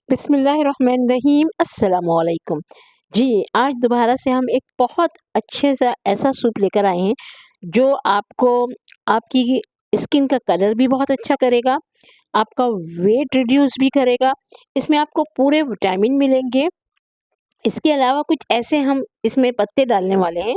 बिस्मिल्लाहिर्रहमानिर्रहीम अस्सलामुअलैकुम। जी, आज दोबारा से हम एक बहुत अच्छे सा ऐसा सूप लेकर आए हैं, जो आपको आपकी स्किन का कलर भी बहुत अच्छा करेगा, आपका वेट रिड्यूस भी करेगा, इसमें आपको पूरे विटामिन मिलेंगे। इसके अलावा कुछ ऐसे हम इसमें पत्ते डालने वाले हैं,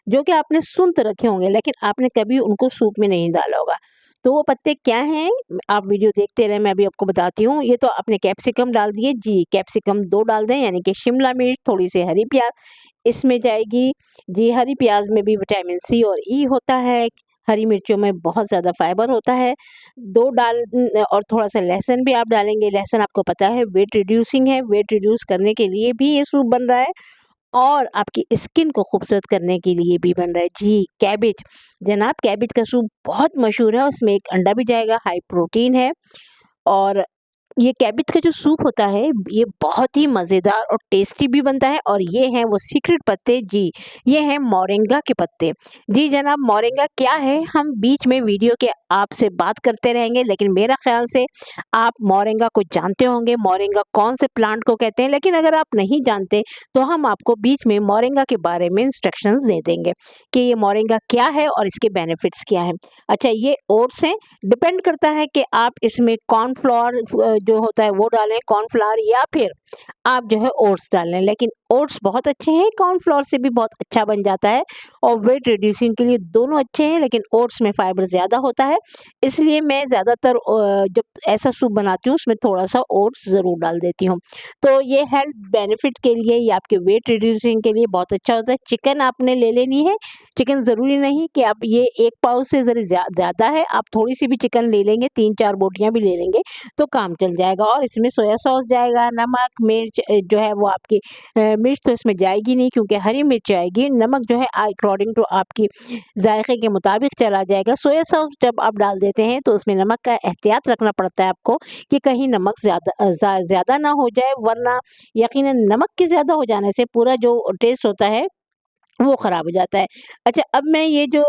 जो कि आपने सुन तो रखे होंगे लेकिन आपने कभी उनको सूप में नहीं डाला होगा। तो वो पत्ते क्या हैं? आप वीडियो देखते रहें, मैं अभी आपको बताती हूँ। ये तो आपने कैप्सिकम डाल दिए जी, कैप्सिकम 2 डाल दें यानी कि शिमला मिर्च, थोड़ी-सी हरी प्याज़ इसमें जाएगी। जी, हरी प्याज़ में भी विटामिन सी और ई होता है, हरी मिर्चों में बहुत ज़्यादा फाइबर होता है। 2 और थोड़ा-सा लहसुन भी आप डालेंगे, लहसुन आपको पता है वेट रिड्यूसिंग है, वेट रिड्यूस करने के लिए भी ये सूप बन रहा है। और आपकी स्किन को खूबसूरत करने के लिए भी बन रहा है। जी, कैबेज, जनाब कैबेज का सूप बहुत मशहूर है, उसमें एक अंडा भी जाएगा, हाई प्रोटीन है और ये कैबेज का जो सूप होता है, ये बहुत ही मज़ेदार और टेस्टी भी बनता है और ये हैं वो सीक्रेट पत्ते जी, ये हैं मोरिंगा के पत्ते। जी जनाब, मोरिंगा क्या है? हम बीच में वीडियो के आपसे बात करते रहेंगे, लेकिन मेरा ख़्याल से आप मोरिंगा को जानते होंगे, मोरिंगा कौन से प्लांट को कहते हैं, लेकिन अगर आप नहीं जानते, तो हम आपको बीच में मोरिंगा के बारे में इंस्ट्रक्शंस दे देंगे कि ये मोरिंगा क्या है और इसके बेनिफिट्स क्या हैं। अच्छा, ये ओट्स हैं, डिपेंड करता है कि आप इसमें कॉर्नफ्लोर जो होता है वो डालें, कॉर्नफ्लावर या फिर आप जो है ओट्स डाल लें, लेकिन ओट्स बहुत अच्छे हैं, कॉर्नफ्लोर से भी बहुत अच्छा बन जाता है और वेट रिड्यूसिंग के लिए दोनों अच्छे हैं, लेकिन ओट्स में फाइबर ज़्यादा होता है, इसलिए मैं ज़्यादातर जब ऐसा सूप बनाती हूँ उसमें थोड़ा-सा ओट्स ज़रूर डाल देती हूँ। तो ये हेल्थ बेनिफिट के लिए, ये आपके वेट रिड्यूसिंग के लिए बहुत अच्छा होता है। चिकन आपने ले लेनी है, चिकन ज़रूरी नहीं कि आप ये 1 पाव से ज़्यादा है, आप थोड़ी-सी भी चिकन ले लेंगे, 3-4 बोटियाँ भी ले लेंगे, तो काम चल जाएगा और इसमें सोया सॉस जाएगा, नमक, मिर्च जो है वो आपकी मिर्च तो इसमें जाएगी नहीं क्योंकि हरी मिर्च आएगी, नमक जो है अकॉर्डिंग टू आपकी ज़ायक़े के मुताबिक चला जाएगा। सोया सॉस जब आप डाल देते हैं तो उसमें नमक का एहतियात रखना पड़ता है आपको कि कहीं नमक ज़्यादा ना हो जाए, वरना यकीनन नमक के ज़्यादा हो जाने से पूरा जो टेस्ट होता है वो ख़राब हो जाता है। अच्छा, अब मैं ये जो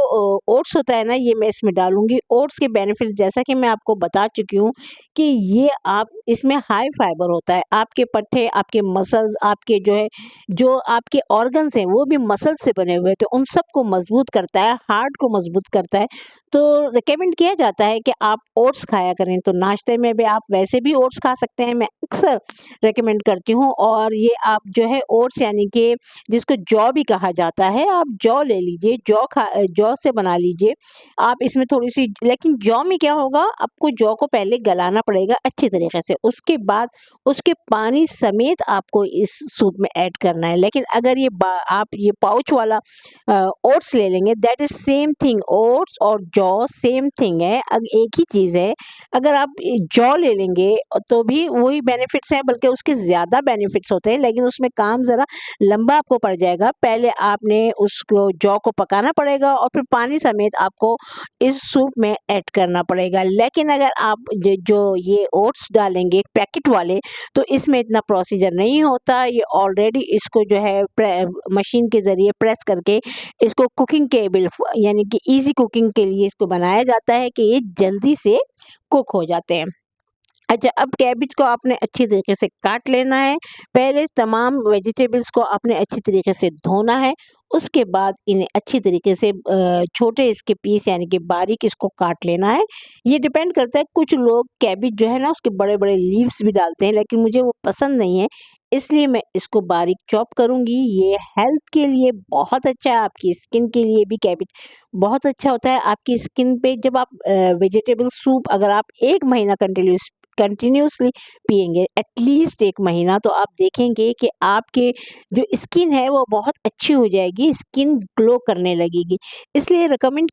ओट्स होता है ना, ये मैं इसमें डालूँगी। ओट्स के बेनिफिट जैसा कि मैं आपको बता चुकी हूँ कि ये आप इसमें हाई फाइबर होता है। आपके पट्ठे, आपके मसल्स, आपके जो है जो आपके ऑर्गन्स हैं वो भी मसल से बने हुए हैं, तो उन सबको मज़बूत करता है, हार्ट को मज़बूत करता है। तो रिकमेंड किया जाता है कि आप ओट्स खाया करें, तो नाश्ते में भी आप वैसे भी ओट्स खा सकते हैं, मैं अक्सर रिकमेंड करती हूँ और ये आप जो है ओट्स यानी कि जिसको जौ भी कहा जाता है, आप जौ ले लीजिए, जौ से बना लीजिए। आप इसमें थोड़ी-सी, लेकिन जौ में क्या होगा, आपको जौ को पहले गलाना पड़ेगा अच्छी तरीके से, उसके बाद उसके पानी समेत आपको इस सूप में ऐड करना है। लेकिन अगर आप ये पाउच वाला ओट्स ले लेंगे, that is same thing, oats और जौ सेम थिंग है, एक ही चीज़ है। अगर आप जौ ले लेंगे तो भी वही बेनिफिट्स हैं, बल्कि उसके ज़्यादा बेनिफिट्स होते हैं, लेकिन उसमें काम ज़रा लंबा आपको पड़ जाएगा। पहले आपने उसको जौ को पकाना पड़ेगा और फिर पानी समेत आपको इस सूप में ऐड करना पड़ेगा। लेकिन अगर आप जो ये ओट्स डालेंगे पैकेट वाले, तो इसमें इतना प्रोसीजर नहीं होता। ये ऑलरेडी इसको जो है मशीन के ज़रिए प्रेस करके इसको कुकिंग केबल यानी कि ईज़ी कुकिंग के लिए इसको बनाया जाता है कि ये जल्दी से कुक हो जाते हैं। अच्छा, अब कैबेज को आपने अच्छी तरीके से काट लेना है। पहले तमाम वेजिटेबल्स को आपने अच्छी तरीके से धोना है। उसके बाद इन्हें अच्छी तरीके से छोटे इसके पीस यानी कि बारीक इसको काट लेना है। ये डिपेंड करता है, कुछ लोग कैबेज जो है ना उसके बड़े-बड़े लीव्स भी डालते हैं, लेकिन मुझे वो पसंद नहीं है। इसलिए मैं इसको बारीक चॉप करूँगी। ये हेल्थ के लिए बहुत अच्छा है, आपकी स्किन के लिए भी कैबेज बहुत अच्छा होता है। आपकी स्किन पे जब आप वेजिटेबल सूप अगर आप 1 महीना कंटिन्यूअसली पिएँगे, एटलीस्ट 1 महीना, तो आप देखेंगे कि आपके जो स्किन है वो बहुत अच्छी हो जाएगी, स्किन ग्लो करने लगेगी। इसलिए रिकमेंड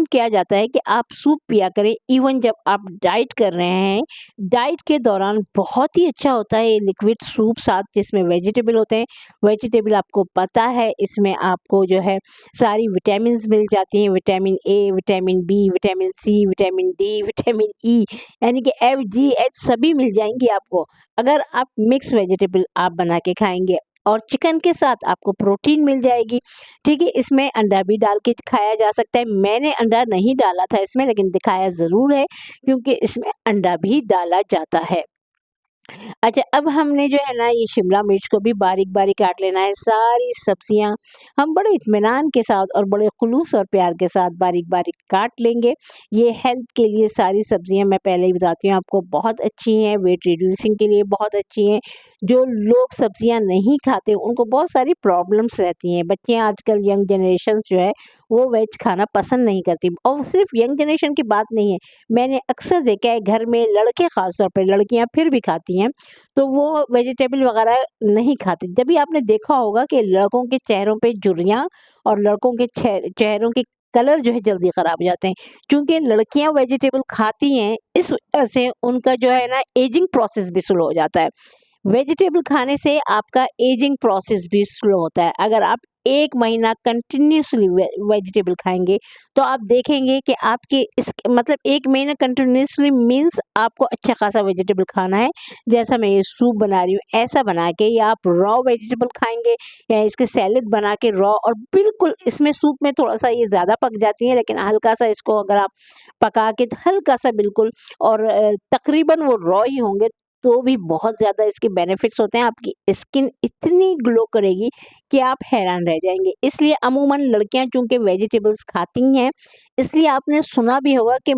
किया जाता है कि आप सूप पिया करें इवन जब आप डाइट कर रहे हैं। डाइट के दौरान बहुत ही अच्छा होता है ये लिक्विड सूप, साथ जिसमें वेजिटेबल होते हैं। वेजिटेबल आपको पता है इसमें आपको जो है सारी विटामिन्स मिल जाती हैं, vitamin A, vitamin B, vitamin C, vitamin D, vitamin E, यानी कि एफ, जी, एच सभी मिल जाएँगी आपको, अगर आप मिक्स वेजिटेबल आप बना के खाएँगे। और चिकन के साथ आपको प्रोटीन मिल जाएगी, ठीक है? इसमें अंडा भी डाल के खाया जा सकता है। मैंने अंडा नहीं डाला था इसमें, लेकिन दिखाया ज़रूर है क्योंकि इसमें अंडा भी डाला जाता है। अच्छा, अब हमने जो है ना ये शिमला मिर्च को भी बारीक-बारीक काट लेना है, सारी सब्जियाँ हम बड़े इत्मीनान के साथ और बड़े खुलूस और प्यार के साथ बारीक-बारीक काट लेंगे। ये हेल्थ के लिए सारी सब्जियाँ मैं पहले ही बताती हूँ आपको बहुत अच्छी हैं, वेट रिड्यूसिंग के लिए बहुत अच्छी हैं। जो लोग सब्जियाँ नहीं खाते उनको बहुत सारी प्रॉब्लम्स रहती हैं। बच्चे आजकल यंग जनरेशन्स जो है वो वेज खाना पसंद नहीं करती और सिर्फ़ यंग जनरेशन की बात नहीं है, मैंने अक्सर देखा है घर में लड़के ख़ास तौर पे, लड़कियाँ फिर भी खाती हैं, तो वो वेजिटेबल वगैरह नहीं खाते। जब भी आपने देखा होगा कि लड़कों के चेहरों पे झुर्रियाँ और लड़कों के चेहरों के कलर जो है जल्दी खराब हो जाते हैं। चूँकि लड़कियाँ वेजिटेबल खाती हैं, इस वजह से उनका जो है ना एजिंग प्रोसेस भी स्लो हो जाता है। वेजिटेबल खाने से आपका एजिंग प्रोसेस भी स्लो होता है। अगर आप 1 महीना कंटिन्यूअसली वेजिटेबल खाएँगे, तो आप देखेंगे कि आपके इस मतलब 1 महीना कंटिन्यूअसली मीन्स आपको अच्छा खासा वेजिटेबल खाना है। जैसा मैं ये सूप बना रही हूँ, ऐसा बना के या आप रॉ वेजिटेबल खाएँगे या इसके सैलेड बना के रॉ और बिल्कुल इसमें सूप में थोड़ा-सा ये ज़्यादा पक जाती है, लेकिन हल्का-सा इसको अगर आप पका के हल्का-सा बिल्कुल और तकरीबन वो रॉ ही होंगे, तो भी बहुत ज़्यादा इसके बेनिफिट्स होते हैं। आपकी स्किन इतनी ग्लो करेगी कि आप हैरान रह जाएँगे। इसलिए अमूमन लड़कियाँ चूँकि वेजिटेबल्स खाती हैं, इसलिए आपने सुना भी होगा कि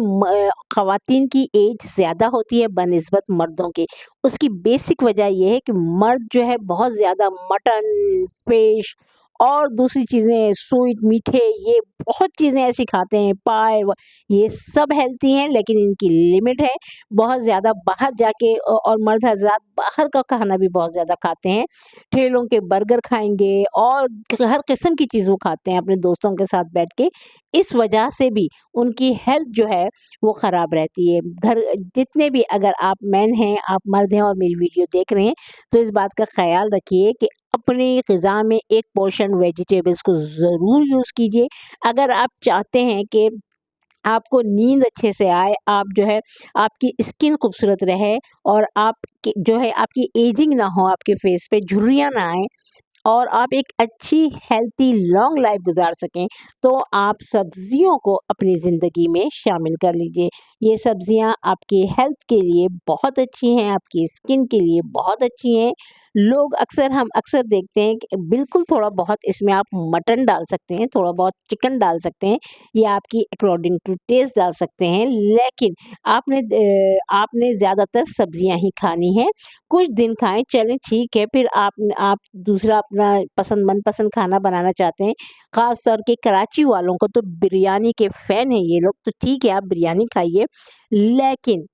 ख़वातीन की एज ज़्यादा होती है बनिस्बत मर्दों के। उसकी बेसिक वजह ये है कि मर्द जो है बहुत ज़्यादा मटन, फिश और दूसरी चीज़ें स्वीट, मीठे ये बहुत चीज़ें ऐसी खाते हैं, पाए व ये सब हेल्दी हैं लेकिन इनकी लिमिट है। बहुत ज़्यादा बाहर जाके और मर्द हज़रात बाहर का खाना भी बहुत ज़्यादा खाते हैं। ठेलों के बर्गर खाएँगे और हर किस्म की चीज़ वो खाते हैं अपने दोस्तों के साथ बैठ के। इस वजह से भी उनकी हेल्थ जो है वो ख़राब रहती है। घर जितने भी अगर आप मेन हैं, आप मर्द हैं और मेरी वीडियो देख रहे हैं, तो इस बात का ख़्याल रखिए कि अपनी ग़िज़ा में एक पोर्शन वेजिटेबल्स को ज़रूर यूज़ कीजिए। अगर आप चाहते हैं कि आपको नींद अच्छे से आए, आप जो है आपकी स्किन खूबसूरत रहे और आपकी जो है आपकी एजिंग ना हो आपके फेस पे, झुर्रियाँ ना आएँ और आप एक अच्छी हेल्थी लॉन्ग लाइफ गुजार सकें, तो आप सब्जियों को अपनी ज़िंदगी में शामिल कर लीजिए। ये सब्जियां आपकी हेल्थ के लिए बहुत अच्छी हैं, आपकी स्किन के लिए बहुत अच्छी हैं। लोग हम अक्सर देखते हैं कि बिल्कुल थोड़ा बहुत इसमें आप मटन डाल सकते हैं, थोड़ा बहुत चिकन डाल सकते हैं या आपकी अकॉर्डिंग टू टेस्ट डाल सकते हैं, लेकिन आपने ज़्यादातर सब्जियां ही खानी हैं। कुछ दिन खाएँ, चलें ठीक है, फिर आप दूसरा अपना मनपसंद खाना बनाना चाहते हैं, ख़ास तौर के कराची वालों को तो बिरयानी के फ़ैन हैं ये लोग, तो ठीक है आप बिरयानी खाइए, लेकिन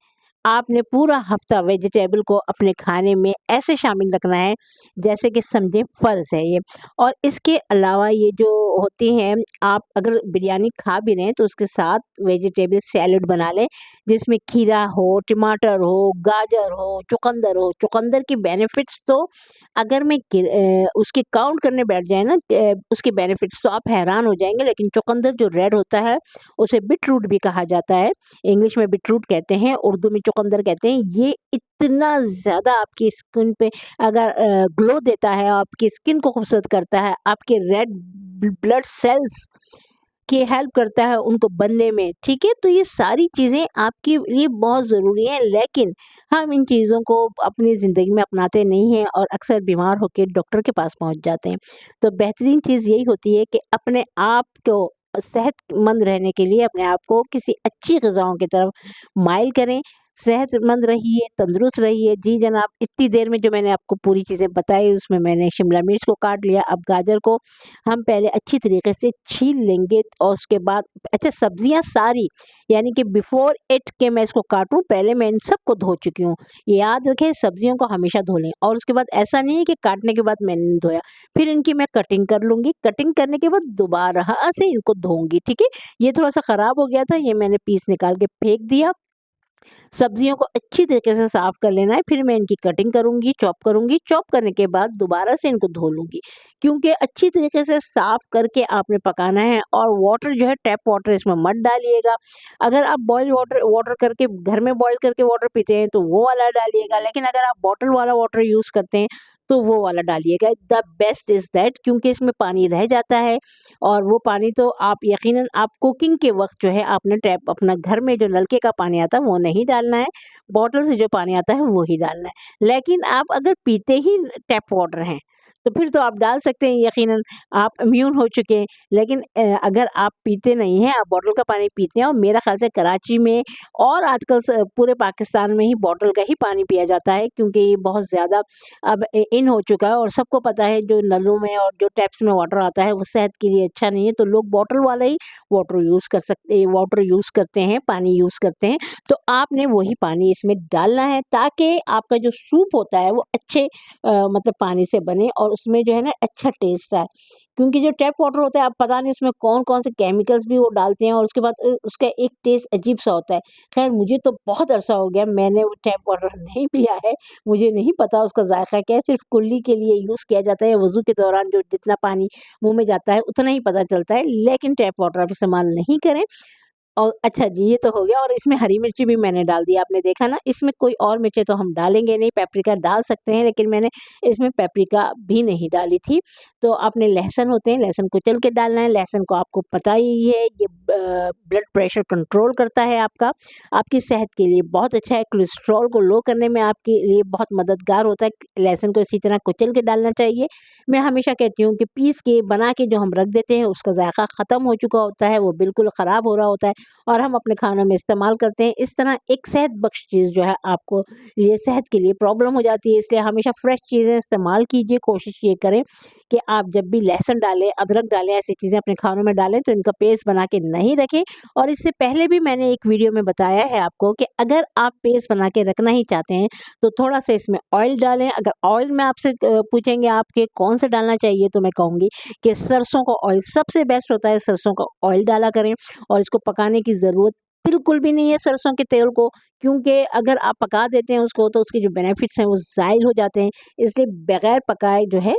आपने पूरा हफ़्ता वेजिटेबल को अपने खाने में ऐसे शामिल रखना है, जैसे कि समझें फ़र्ज़ है ये। और इसके अलावा ये जो होती हैं, आप अगर बिरयानी खा भी रहे हैं, तो उसके साथ वेजिटेबल सैलेड बना लें, जिसमें खीरा हो, टमाटर हो, गाजर हो, चुकंदर हो। चुकंदर की बेनिफिट्स तो अगर मैं उसके काउंट करने बैठ जाए ना उसके बेनिफिट्स तो आप हैरान हो जाएँगे, लेकिन चुकंदर जो रेड होता है, उसे बीटरूट भी कहा जाता है। इंग्लिश में बीटरूट कहते हैं, उर्दू में चुकंदर कहते हैं। ये इतना ज़्यादा आपकी स्किन पे अगर ग्लो देता है, आपकी स्किन को खूबसूरत करता है, आपके रेड ब्लड सेल्स की हेल्प करता है उनको बनने में, ठीक है? तो ये सारी चीज़ें आपके लिए बहुत ज़रूरी हैं, लेकिन हम इन चीज़ों को अपनी ज़िंदगी में अपनाते नहीं हैं और अक्सर बीमार होके डॉक्टर के पास पहुँच जाते हैं। तो बेहतरीन चीज़ यही होती है कि अपने आप को सेहतमंद रहने के लिए अपने आप को किसी अच्छी ग़िज़ाओं की तरफ माइल करें, सेहतमंद रहिए, तंदुरुस्त रहिए। जी जनाब, इतनी देर में जो मैंने आपको पूरी चीज़ें बताई उसमें मैंने शिमला मिर्च को काट लिया, अब गाजर को हम पहले अच्छी तरीके से छील लेंगे और उसके बाद अच्छा सब्जियां सारी यानी कि बिफोर इट के मैं इसको काटूं पहले मैं इन सबको धो चुकी हूँ। याद रखें सब्जियों को हमेशा धो लें और उसके बाद ऐसा नहीं है कि काटने के बाद मैंने नहीं धोया, फिर इनकी मैं कटिंग कर लूंगी, कटिंग करने के बाद दोबारा से इनको धोऊंगी, ठीक है। ये थोड़ा सा खराब हो गया था, ये मैंने पीस निकाल के फेंक दिया। सब्जियों को अच्छी तरीके से साफ कर लेना है, फिर मैं इनकी कटिंग करूँगी, चॉप करने के बाद दोबारा से इनको धो लूँगी। क्योंकि अच्छी तरीके से साफ करके आपने पकाना है और वाटर जो है टैप वाटर इसमें मत डालिएगा। अगर आप बॉयल वाटर वाटर करके घर में बॉयल करके वाटर पीते हैं तो वो वाला डालिएगा, लेकिन अगर आप बॉटल वाला वाटर यूज़ करते हैं तो वो वाला डालिएगा। द बेस्ट इज़ दैट, क्योंकि इसमें पानी रह जाता है और वो पानी तो आप यकीनन आप कुकिंग के वक़्त जो है आपने टैप अपना घर में जो नलके का पानी आता है वो नहीं डालना है, बॉटल से जो पानी आता है वो ही डालना है। लेकिन आप अगर पीते ही टैप वाटर हैं, तो फिर तो आप डाल सकते हैं, यकीनन आप इम्यून हो चुके हैं। लेकिन अगर आप पीते नहीं हैं, आप बॉटल का पानी पीते हैं, और मेरा ख़्याल से कराची में और आजकल पूरे पाकिस्तान में ही बॉटल का ही पानी पिया जाता है, क्योंकि ये बहुत ज़्यादा अब इन हो चुका है और सबको पता है जो नलों में और जो टैप्स में वाटर आता है वो सेहत के लिए अच्छा नहीं है, तो लोग बॉटल वाला ही वाटर यूज़ करते हैं, पानी यूज़ करते हैं। तो आपने वही पानी इसमें डालना है, ताकि आपका जो सूप होता है वो अच्छे मतलब पानी से बने और उसमें जो है ना अच्छा टेस्ट आए। क्योंकि जो टैप वाटर होता है, आप पता नहीं उसमें कौन-कौन से केमिकल्स भी वो डालते हैं और उसके बाद उसका एक टेस्ट अजीब-सा होता है। ख़ैर मुझे तो बहुत अरसा हो गया, मैंने वो टैप वाटर नहीं पिया है, मुझे नहीं पता उसका ज़ायक़ा क्या है, सिर्फ़ कुल्ली के लिए यूज़ किया जाता है, वज़ू के दौरान जो जितना पानी मुँह में जाता है उतना ही पता चलता है, लेकिन टैप वाटर आप इस्तेमाल नहीं करें। और अच्छा जी, ये तो हो गया, और इसमें हरी मिर्ची भी मैंने डाल दी, आपने देखा ना। इसमें कोई और मिर्चें तो हम डालेंगे नहीं, पेपरिका डाल सकते हैं, लेकिन मैंने इसमें पेपरिका भी नहीं डाली थी। तो आपने लहसुन होते हैं, लहसुन कुचल के डालना है। लहसुन को आपको पता ही है, ये ब्लड प्रेशर कंट्रोल करता है आपका, आपकी सेहत के लिए बहुत अच्छा है, कोलेस्ट्रॉल को लो करने में आपके लिए बहुत मददगार होता है। लहसुन को इसी तरह कुचल के डालना चाहिए। मैं हमेशा कहती हूँ कि पीस के, बना के जो हम रख देते हैं, उसका ज़ायक़ा ख़त्म हो चुका होता है, वो बिल्कुल ख़राब हो रहा होता है और हम अपने खानों में इस्तेमाल करते हैं। इस तरह एक सेहत बख्श चीज़ जो है आपको ये सेहत के लिए प्रॉब्लम हो जाती है, इसलिए हमेशा फ्रेश चीज़ें इस्तेमाल कीजिए। कोशिश ये करें कि आप जब भी लहसुन डालें, अदरक डालें, ऐसी चीज़ें अपने खानों में डालें तो इनका पेस्ट बना के नहीं रखें। और इससे पहले भी मैंने एक वीडियो में बताया है आपको कि अगर आप पेस्ट बना के रखना ही चाहते हैं तो थोड़ा-सा इसमें ऑयल डालें। अगर ऑयल में आपसे पूछेंगे आप कि कौन सा डालना चाहिए, तो मैं कहूँगी कि सरसों का ऑयल सबसे बेस्ट होता है, सरसों का ऑयल डाला करें। और इसको पकाने की ज़रूरत बिल्कुल भी नहीं है सरसों के तेल को, क्योंकि अगर आप पका देते हैं उसको तो उसके जो बेनिफिट्स हैं वो ज़ाइल हो जाते हैं। इसलिए बगैर पकाए जो है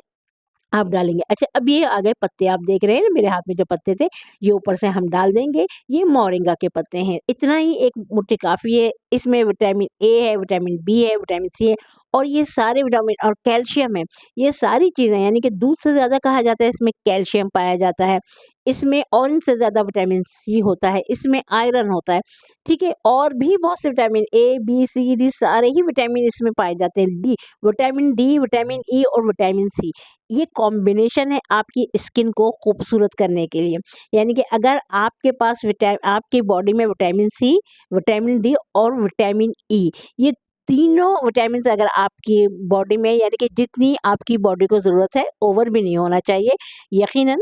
आप डालेंगे। अच्छा, अब ये आ गए पत्ते, आप देख रहे हैं ना मेरे हाथ में जो पत्ते थे, ये ऊपर से हम डाल देंगे। ये मोरिंगा के पत्ते हैं, इतना ही एक मुट्ठी काफ़ी है। इसमें विटामिन ए है, विटामिन बी है, विटामिन सी है और ये सारे विटामिन और कैल्शियम है। ये सारी चीज़ें, यानी कि दूध से ज़्यादा कहा जाता है इसमें कैल्शियम पाया जाता है। इसमें ऑरेंज से ज़्यादा विटामिन सी होता है, इसमें आयरन होता है, ठीक है? और भी बहुत से vitamin A, B, C, D सारे ही विटामिन इसमें पाए जाते हैं। विटामिन डी, विटामिन ई और विटामिन सी, ये कॉम्बिनेशन है आपकी स्किन को खूबसूरत करने के लिए। यानी कि अगर आपके पास आपकी बॉडी में विटामिन सी, विटामिन डी और विटामिन ई, ये तीनों विटामिन्स अगर आपकी बॉडी में, यानी कि जितनी आपकी बॉडी को ज़रूरत है, ओवर भी नहीं होना चाहिए यकीनन।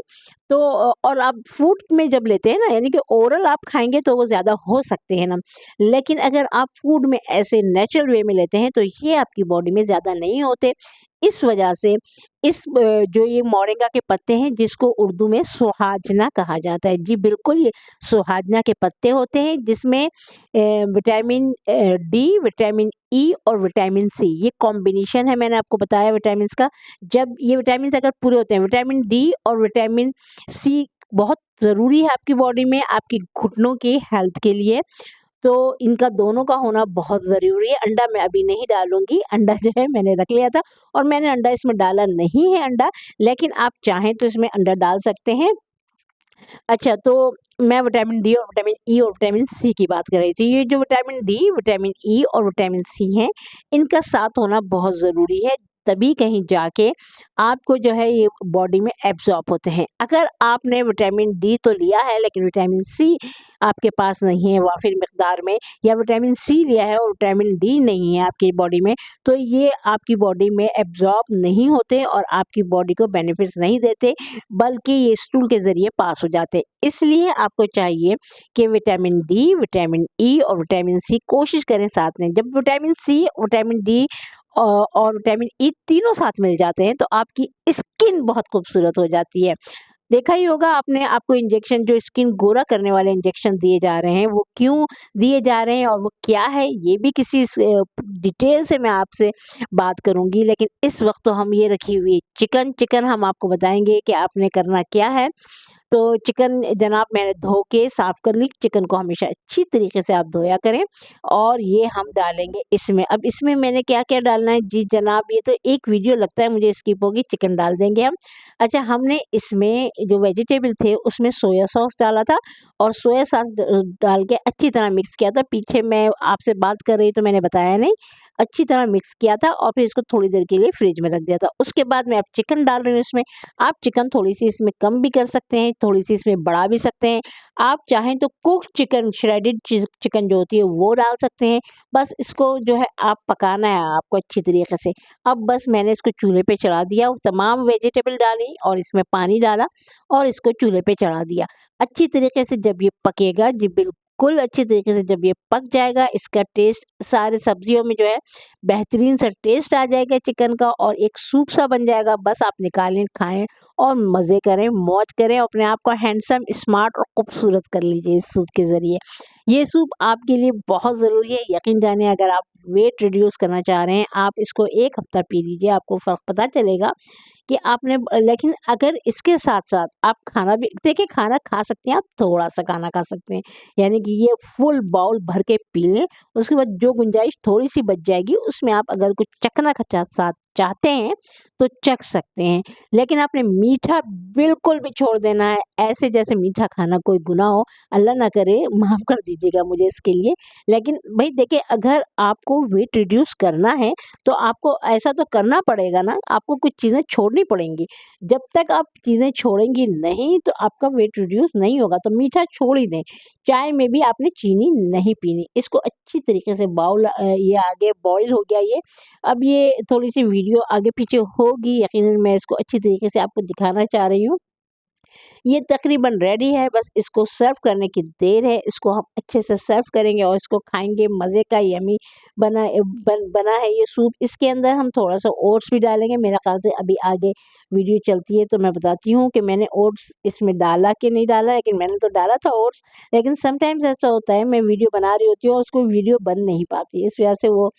तो और आप फूड में जब लेते हैं ना, यानी कि ओरल आप खाएँगे तो वो ज़्यादा हो सकते हैं ना, लेकिन अगर आप फूड में ऐसे नेचुरल वे में लेते हैं तो ये आपकी बॉडी में ज़्यादा नहीं होते। इस वजह से जो ये मोरिंगा के पत्ते हैं, जिसको उर्दू में सोहाजना कहा जाता है। जी बिल्कुल, ये सोहाजना के पत्ते होते हैं, जिसमें विटामिन डी, विटामिन ई और विटामिन सी, ये कॉम्बिनेशन है, मैंने आपको बताया विटामिन्स का। जब ये विटामिन्स अगर पूरे होते हैं, विटामिन डी और विटामिन सी बहुत ज़रूरी है आपकी बॉडी में, आपकी घुटनों की हेल्थ के लिए। तो इनका दोनों का होना बहुत ज़रूरी है। अंडा मैं अभी नहीं डालूँगी, अंडा जो है मैंने रख लिया था और मैंने अंडा इसमें डाला नहीं है अंडा, लेकिन आप चाहें तो इसमें अंडा डाल सकते हैं। अच्छा, तो मैं विटामिन डी और विटामिन ई और विटामिन सी की बात कर रही थी। ये जो विटामिन डी, विटामिन ई और विटामिन सी हैं, इनका साथ होना बहुत ज़रूरी है, तभी कहीं जाके आपको जो है ये बॉडी में एब्ज़ॉर्ब होते हैं। अगर आपने विटामिन डी तो लिया है, लेकिन विटामिन सी आपके पास नहीं है वाफ़िर मिक़दार में, या विटामिन सी लिया है और विटामिन डी नहीं है आपकी बॉडी में, तो ये आपकी बॉडी में एब्ज़ॉर्ब नहीं होते और आपकी बॉडी को बेनिफिट्स नहीं देते, बल्कि ये स्टूल के ज़रिए पास हो जाते। इसलिए आपको चाहिए कि विटामिन डी, विटामिन ई और विटामिन सी कोशिश करें साथ में। जब विटामिन सी, विटामिन डी और विटामिन ई तीनों साथ मिल जाते हैं, तो आपकी स्किन बहुत खूबसूरत हो जाती है। देखा ही होगा आपने, आपको इंजेक्शन, जो स्किन गोरा करने वाले इंजेक्शन दिए जा रहे हैं, वो क्यों दिए जा रहे हैं और वो क्या है, ये भी किसी डिटेल से मैं आपसे बात करूँगी। लेकिन इस वक़्त तो हम ये रखी हुई चिकन हम आपको बताएँगे कि आपने करना क्या है। तो चिकन जनाब मैंने धो के साफ़ कर ली। चिकन को हमेशा अच्छी तरीके से आप धोया करें और ये हम डालेंगे इसमें। अब इसमें मैंने क्या-क्या डालना है? जी जनाब, ये तो एक वीडियो लगता है मुझे स्किप होगी, चिकन डाल देंगे हम। अच्छा, हमने इसमें जो वेजिटेबल थे उसमें सोया सॉस डाला था और सोया सॉस डाल के अच्छी तरह मिक्स किया था। पीछे मैं आपसे बात कर रही तो मैंने बताया नहीं। अच्छी तरह मिक्स किया था और फिर इसको थोड़ी देर के लिए फ्रिज में रख दिया था। उसके बाद मैं अब चिकन डाल रही हूँ इसमें। आप चिकन थोड़ी-सी इसमें कम भी कर सकते हैं, थोड़ी-सी इसमें बढ़ा भी सकते हैं। आप चाहें तो कुक्ड चिकन, श्रेडेड चिकन जो होती है वो डाल सकते हैं। बस इसको जो है आप पकाना है आपको अच्छी तरीके से। अब बस मैंने इसको चूल्हे पे चढ़ा दिया, तमाम वेजिटेबल डाली और इसमें पानी डाला और इसको चूल्हे पे चढ़ा दिया। अच्छी तरीके से जब ये पकेगा, जी बिल्कुल अच्छी तरीके से जब ये पक जाएगा, इसका टेस्ट सारे सब्जियों में जो है बेहतरीन सा टेस्ट आ जाएगा चिकन का और एक सूप सा बन जाएगा। बस आप निकालें, खाएँ और मज़े करें, मौज करें, अपने आप को हैंडसम, स्मार्ट और खूबसूरत कर लीजिए इस सूप के ज़रिए। ये सूप आपके लिए बहुत ज़रूरी है, यकीन जानिए अगर आप वेट रिड्यूस करना चाह रहे हैं, आप इसको 1 हफ्ता पी लीजिए, आपको फ़र्क पता चलेगा कि आपने लेकिन अगर इसके साथ-साथ आप खाना भी देखिए, खाना खा सकते हैं, आप थोड़ा-सा खाना खा सकते हैं, यानी कि ये फुल बाउल भर के पी लें, उसके बाद जो गुंजाइश थोड़ी-सी बच जाएगी, उसमें आप अगर कुछ चखना ख साथ चाहते हैं, तो चख सकते हैं। लेकिन आपने मीठा बिल्कुल भी छोड़ देना है, ऐसे जैसे मीठा खाना कोई गुनाह हो, अल्लाह ना करे, माफ़ कर दीजिएगा मुझे इसके लिए। लेकिन भई देखिए, अगर आपको वेट रिड्यूस करना है, तो आपको ऐसा तो करना पड़ेगा ना, आपको कुछ चीज़ें छोड़नी पड़ेंगी। जब तक आप चीज़ें छोड़ेंगी नहीं, तो आपका वेट रिड्यूस नहीं होगा, तो मीठा छोड़ ही दें। चाय में भी आपने चीनी नहीं पीनी। इसको अच्छी तरीके से ये आगे बॉयल हो गया ये। अब ये थोड़ी-सी वीडियो आगे-पीछे होगी, यकीनन मैं इसको अच्छी तरीके से आपको दिखाना चाह रही हूँ। ये तकरीबन रेडी है, बस इसको सर्व करने की देर है। इसको हम अच्छे से सर्व करेंगे और इसको खाएँगे, मज़े का यम्मी बना है ये सूप। इसके अंदर हम थोड़ा-सा ओट्स भी डालेंगे, मेरा ख़्याल से अभी आगे वीडियो चलती है तो मैं बताती हूँ कि मैंने ओट्स इसमें डाला कि नहीं डाला, लेकिन मैंने तो डाला था ओट्स। लेकिन समटाइम्स ऐसा होता है, मैं वीडियो बना रही होती हूँ और उसको वीडियो बन नहीं पाती, इस वजह से वो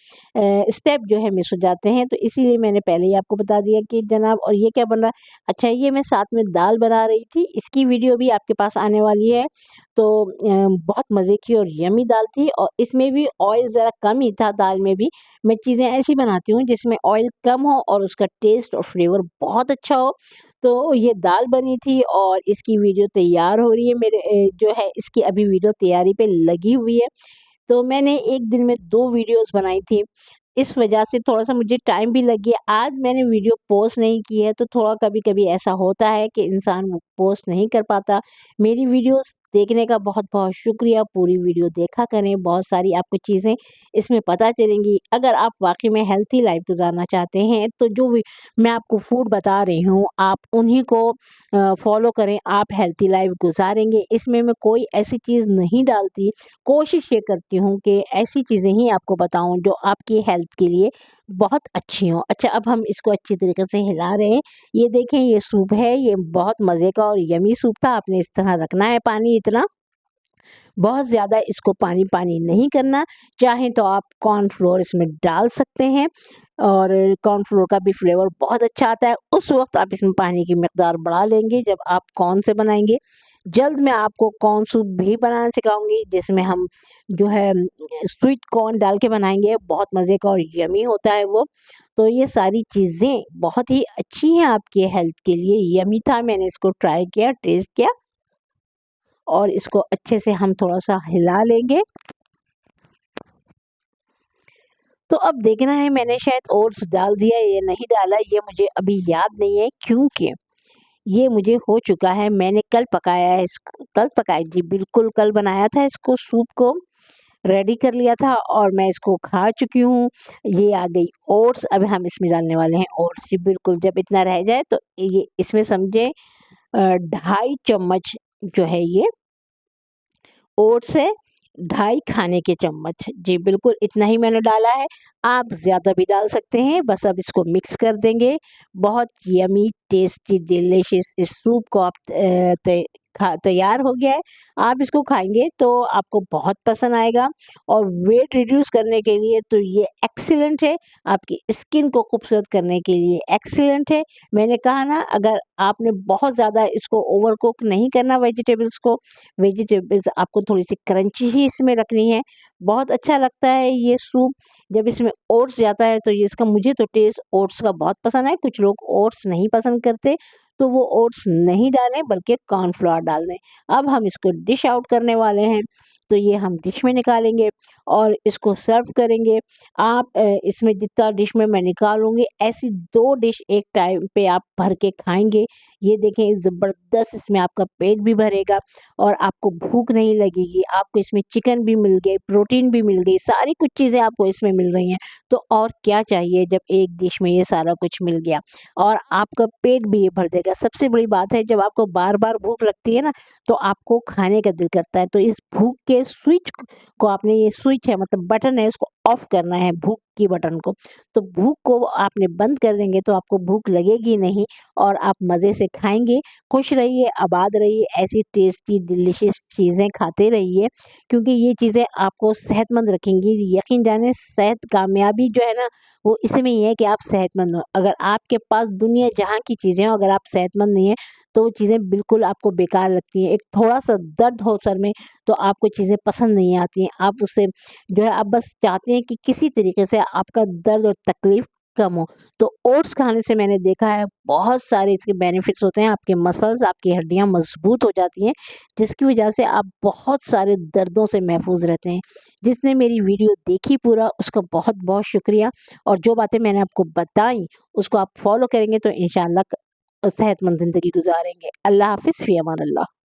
स्टेप जो है मिस हो जाते हैं, तो इसीलिए मैंने पहले ही आपको बता दिया कि जनाब। और ये क्या बन रहा है? अच्छा, ये मैं साथ में दाल बना रही थी, इसकी वीडियो भी आपके पास आने वाली है। तो बहुत मज़े की और यम्मी दाल थी और इसमें भी ऑयल ज़रा कम ही था दाल में भी। मैं चीज़ें ऐसी बनाती हूँ जिसमें ऑयल कम हो और उसका टेस्ट और फ्लेवर बहुत अच्छा हो। तो ये दाल बनी थी और इसकी वीडियो तैयार हो रही है, जो है इसकी अभी वीडियो तैयारी पे लगी हुई है। तो मैंने एक दिन में 2 वीडियोज़ बनाई थी। इस वजह से थोड़ा-सा मुझे टाइम भी लग गया। आज मैंने वीडियो पोस्ट नहीं की है, तो थोड़ा कभी-कभी ऐसा होता है कि इंसान वो पोस्ट नहीं कर पाता। मेरी वीडियोज़ देखने का बहुत-बहुत शुक्रिया। पूरी वीडियो देखा करें, बहुत सारी आपको चीज़ें इसमें पता चलेंगी। अगर आप वाक़ई में हेल्थी लाइफ़ गुज़ारना चाहते हैं, तो जो भी मैं आपको फूड बता रही हूँ, आप उन्हीं को फ़ॉलो करें, आप हेल्थी लाइफ़ गुज़ारेंगे। इसमें मैं कोई ऐसी चीज़ नहीं डालती, कोशिश ये करती हूँ कि ऐसी चीज़ें ही आपको बताऊँ जो आपकी हेल्थ के लिए बहुत अच्छी हों। अच्छा, अब हम इसको अच्छी तरीके से हिला रहे हैं। ये देखें, ये सूप है, ये बहुत मज़े का और यम्मी सूप था। आपने इस तरह रखना है पानी इतना, बहुत ज़्यादा इसको पानी-पानी नहीं करना। चाहें तो आप कॉर्नफ्लोर इसमें डाल सकते हैं और कॉर्नफ्लोर का भी फ्लेवर बहुत अच्छा आता है। उस वक़्त आप इसमें पानी की मिकदार बढ़ा लेंगे जब आप कॉर्न से बनाएँगे। जल्द मैं आपको कॉर्न सूप भी बनाना सिखाऊँगी, जिसमें हम जो है स्वीट कॉर्न डाल के बनाएँगे, बहुत मज़े का और यम्मी होता है वो। तो ये सारी चीज़ें बहुत ही अच्छी हैं आपके हेल्थ के लिए। यम्मी था, मैंने इसको ट्राई किया, टेस्ट किया और इसको अच्छे से हम थोड़ा-सा हिला लेंगे। तो अब देखना है, मैंने शायद ओट्स डाल दिया या नहीं डाला, ये मुझे अभी याद नहीं है, क्योंकि ये मुझे हो चुका है। मैंने कल पकाया है इसको, कल पकाया, जी बिल्कुल, कल बनाया था इसको, सूप को रेडी कर लिया था और मैं इसको खा चुकी हूँ। ये आ गई ओट्स, अब हम इसमें डालने वाले हैं ओट्स। जी बिल्कुल, जब इतना रह जाए तो ये इसमें समझे 2.5 चम्मच जो है ये ओट्स है, 2.5 खाने के चम्मच। जी बिल्कुल, इतना ही मैंने डाला है। आप ज़्यादा भी डाल सकते हैं। बस अब इसको मिक्स कर देंगे। बहुत यम्मी, टेस्टी, डिलिशियस इस सूप को आप खा तैयार हो गया है। आप इसको खाएँगे तो आपको बहुत पसंद आएगा और वेट रिड्यूस करने के लिए तो ये एक्सीलेंट है, आपकी स्किन को खूबसूरत करने के लिए एक्सीलेंट है। मैंने कहा ना, अगर आपने बहुत ज़्यादा इसको ओवरकुक नहीं करना वेजिटेबल्स को, वेजिटेबल्स आपको थोड़ी-सी क्रंची ही इसमें रखनी है। बहुत अच्छा लगता है ये सूप जब इसमें ओट्स जाता है, तो ये इसका मुझे तो टेस्ट ओट्स का बहुत पसंद है। कुछ लोग ओट्स नहीं पसंद करते, तो वो ओट्स नहीं डालें बल्कि कॉर्नफ्लोर डाल दें। अब हम इसको डिश आउट करने वाले हैं, तो ये हम डिश में निकालेंगे और इसको सर्व करेंगे। आप इसमें जितना डिश में मैं निकालूँगी, ऐसी 2 डिश एक टाइम पे आप भर के खाएँगे। ये देखें, ज़बरदस्त इसमें आपका पेट भी भरेगा और आपको भूख नहीं लगेगी। आपको इसमें चिकन भी मिल गए, प्रोटीन भी मिल गई, सारी कुछ चीज़ें आपको इसमें मिल रही हैं। तो और क्या चाहिए जब एक डिश में ये सारा कुछ मिल गया, और आपका पेट भी ये भर देगा। सबसे बड़ी बात है, जब आपको बार-बार भूख लगती है ना, तो आपको खाने का दिल करता है। तो इस भूख के स्विच को आपने, ये स्विच है मतलब बटन है, इसको ऑफ करना है, भूख की बटन को। तो भूख को आपने बंद कर देंगे तो आपको भूख लगेगी नहीं और आप मज़े से खाएँगे। खुश रहिए, आबाद रहिए, ऐसी टेस्टी डिलीशियस चीज़ें खाते रहिए, क्योंकि ये चीज़ें आपको सेहतमंद रखेंगी। यकीन जानिए, सेहत कामयाबी जो है ना, वो इसमें ही है कि आप सेहतमंद हो। अगर आपके पास दुनिया जहाँ की चीज़ें हों, अगर आप सेहतमंद नहीं हैं, तो वो चीज़ें बिल्कुल आपको बेकार लगती हैं। एक थोड़ा-सा दर्द हो सर में, तो आपको चीज़ें पसंद नहीं आती हैं। आप उससे जो है, आप बस चाहते हैं कि किसी तरीके से आपका दर्द और तकलीफ़ कम हो। तो ओट्स खाने से मैंने देखा है बहुत सारे इसके बेनिफिट्स होते हैं। आपके मसल्स, आपकी हड्डियाँ मज़बूत हो जाती हैं, जिसकी वजह से आप बहुत सारे दर्दों से महफूज़ रहते हैं। जिसने मेरी वीडियो देखी पूरा, उसका बहुत-बहुत शुक्रिया, और जो बातें मैंने आपको बताई, उसको आप फ़ॉलो करेंगे तो इंशाअल्लाह सेहतमंद ज़िंदगी गुज़ारेंगे। अल्लाह हाफ़िज़, फ़ी अमान अल्लाह।